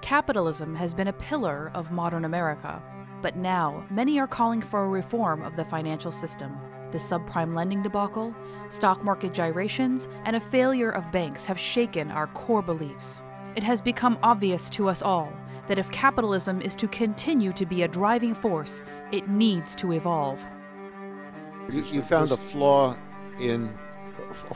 Capitalism has been a pillar of modern America, but now many are calling for a reform of the financial system. The subprime lending debacle, stock market gyrations, and a failure of banks have shaken our core beliefs. It has become obvious to us all that if capitalism is to continue to be a driving force, it needs to evolve. You found a flaw in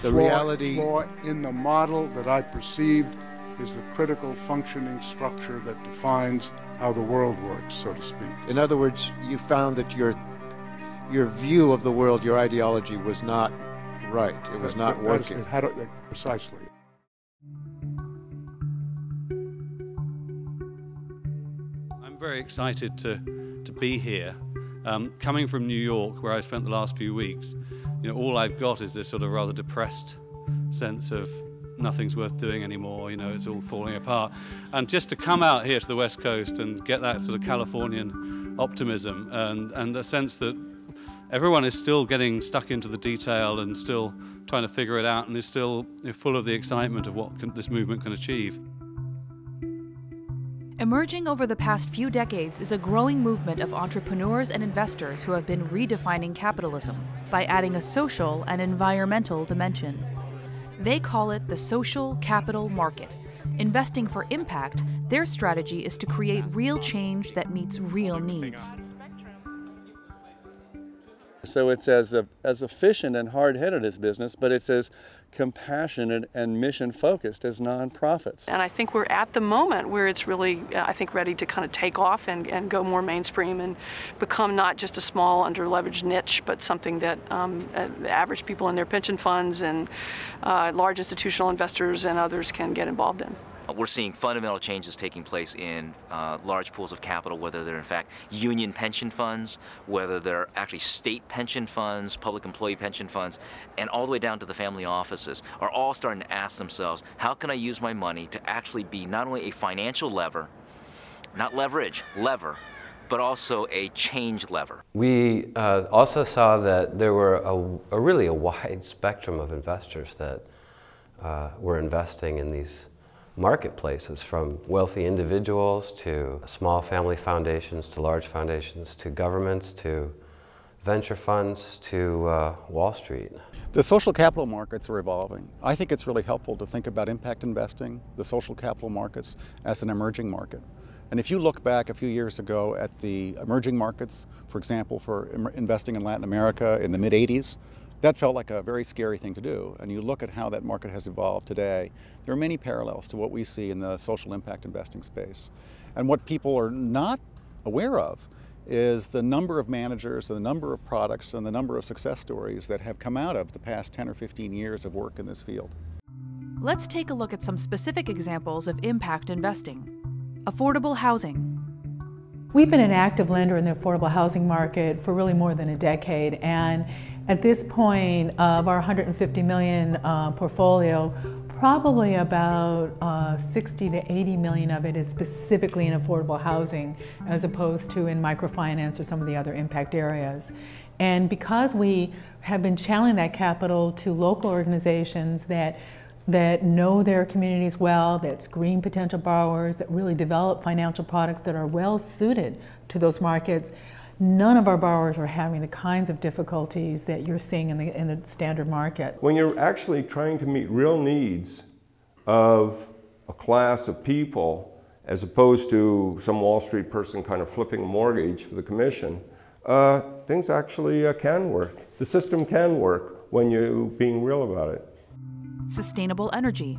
the reality. A flaw in the model that I perceived is the critical functioning structure that defines how the world works, so to speak. In other words, you found that your view of the world, your ideology was not right. It was not working. Precisely. I'm very excited to be here. Coming from New York, where I spent the last few weeks, all I've got is this sort of rather depressed sense of nothing's worth doing anymore, it's all falling apart. And just to come out here to the West Coast and get that sort of Californian optimism and a sense that everyone is still getting stuck into the detail and still trying to figure it out and is still full of the excitement of what this movement can achieve. Emerging over the past few decades is a growing movement of entrepreneurs and investors who have been redefining capitalism by adding a social and environmental dimension. They call it the social capital market. Investing for impact, their strategy is to create real change that meets real needs. So it's as efficient and hard-headed as business, but it's as compassionate and mission-focused as nonprofits. And I think we're at the moment where it's really, I think, ready to kind of take off and go more mainstream and become not just a small, under-leveraged niche, but something that the average people in their pension funds and large institutional investors and others can get involved in. We're seeing fundamental changes taking place in large pools of capital, whether they're in fact union pension funds, whether they're actually state pension funds, public employee pension funds, and all the way down to the family offices are all starting to ask themselves, how can I use my money to actually be not only a financial lever, not leverage, lever, but also a change lever. We also saw that there were really a wide spectrum of investors that were investing in these marketplaces, from wealthy individuals to small family foundations to large foundations to governments to venture funds to Wall Street. The social capital markets are evolving. I think it's really helpful to think about impact investing, the social capital markets, as an emerging market. And if you look back a few years ago at the emerging markets, for example, for investing in Latin America in the mid-'80s, that felt like a very scary thing to do. And you look at how that market has evolved today, there are many parallels to what we see in the social impact investing space. And what people are not aware of is the number of managers and the number of products and the number of success stories that have come out of the past 10 or 15 years of work in this field. Let's take a look at some specific examples of impact investing. Affordable housing. We've been an active lender in the affordable housing market for really more than a decade, and at this point of our $150 million portfolio, probably about 60 to 80 million of it is specifically in affordable housing as opposed to in microfinance or some of the other impact areas. And because we have been channeling that capital to local organizations that know their communities well, that screen potential borrowers, that really develop financial products that are well suited to those markets, none of our borrowers are having the kinds of difficulties that you're seeing in the standard market. When you're actually trying to meet real needs of a class of people, as opposed to some Wall Street person kind of flipping a mortgage for the commission, things actually can work. The system can work when you're being real about it. Sustainable energy.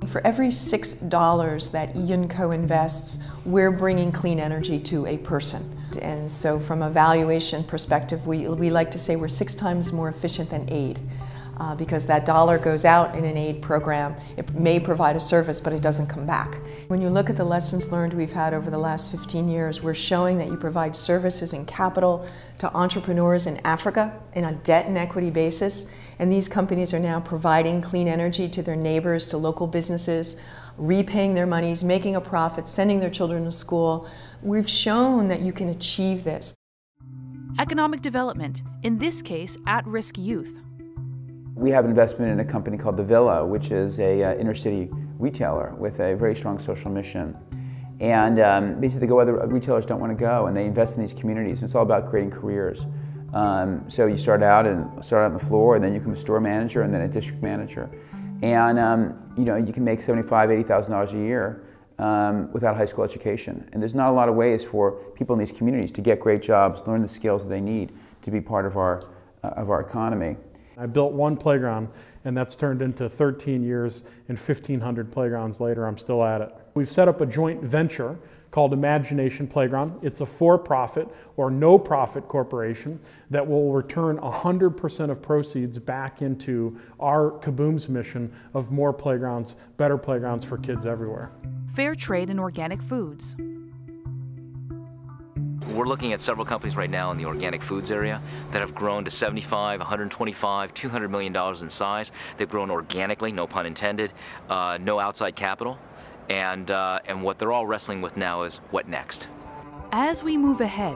For every $6 that Ian co-invests, we're bringing clean energy to a person. And so from a valuation perspective, we like to say we're 6 times more efficient than aid. Because that dollar goes out in an aid program. It may provide a service, but it doesn't come back. When you look at the lessons learned we've had over the last 15 years, we're showing that you provide services and capital to entrepreneurs in Africa in a debt and equity basis. And these companies are now providing clean energy to their neighbors, to local businesses, repaying their monies, making a profit, sending their children to school. We've shown that you can achieve this. Economic development, in this case, at-risk youth. We have investment in a company called The Villa, which is a inner city retailer with a very strong social mission. And basically they go where the retailers don't want to go, and they invest in these communities. And it's all about creating careers. So you start out on the floor, and then you become a store manager, and then a district manager. And you know, you can make $75,000, $80,000 a year without a high school education. And there's not a lot of ways for people in these communities to get great jobs, learn the skills that they need to be part of our economy. I built one playground, and that's turned into 13 years and 1,500 playgrounds later. I'm still at it. We've set up a joint venture called Imagination Playground. It's a for-profit or no-profit corporation that will return 100% of proceeds back into our Kaboom's mission of more playgrounds, better playgrounds for kids everywhere. Fair trade in organic foods. We're looking at several companies right now in the organic foods area that have grown to 75, 125, $200 million in size. They've grown organically, no pun intended, no outside capital. And what they're all wrestling with now is what next? As we move ahead,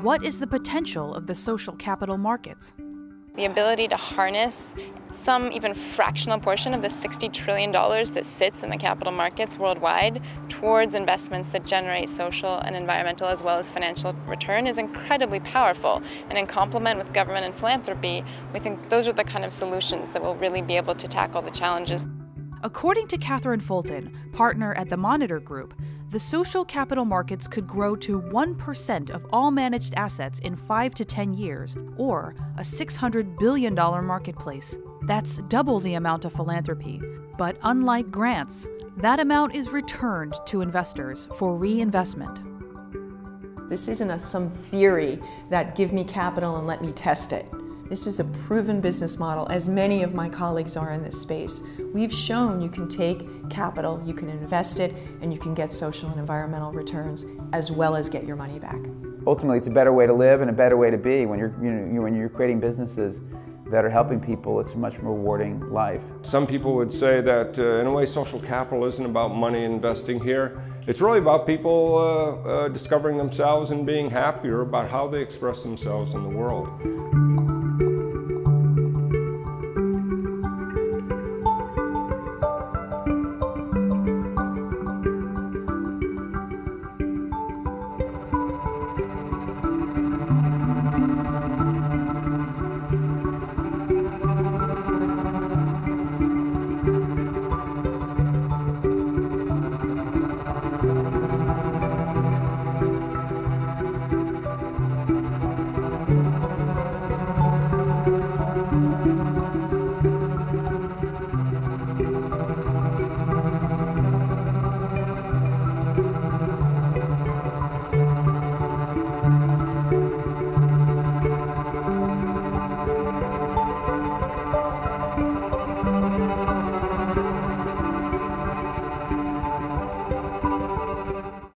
what is the potential of the social capital markets? The ability to harness some even fractional portion of the $60 trillion that sits in the capital markets worldwide towards investments that generate social and environmental as well as financial return is incredibly powerful. And in complement with government and philanthropy, we think those are the kind of solutions that will really be able to tackle the challenges. According to Catherine Fulton, partner at the Monitor Group, the social capital markets could grow to 1% of all managed assets in 5 to 10 years, or a $600 billion marketplace. That's double the amount of philanthropy. But unlike grants, that amount is returned to investors for reinvestment. This isn't some theory that give me capital and let me test it. This is a proven business model, as many of my colleagues are in this space. We've shown you can take capital, you can invest it, and you can get social and environmental returns, as well as get your money back. Ultimately, it's a better way to live and a better way to be. When you're creating businesses that are helping people, it's a much more rewarding life. Some people would say that in a way social capital isn't about money investing here. It's really about people discovering themselves and being happier about how they express themselves in the world.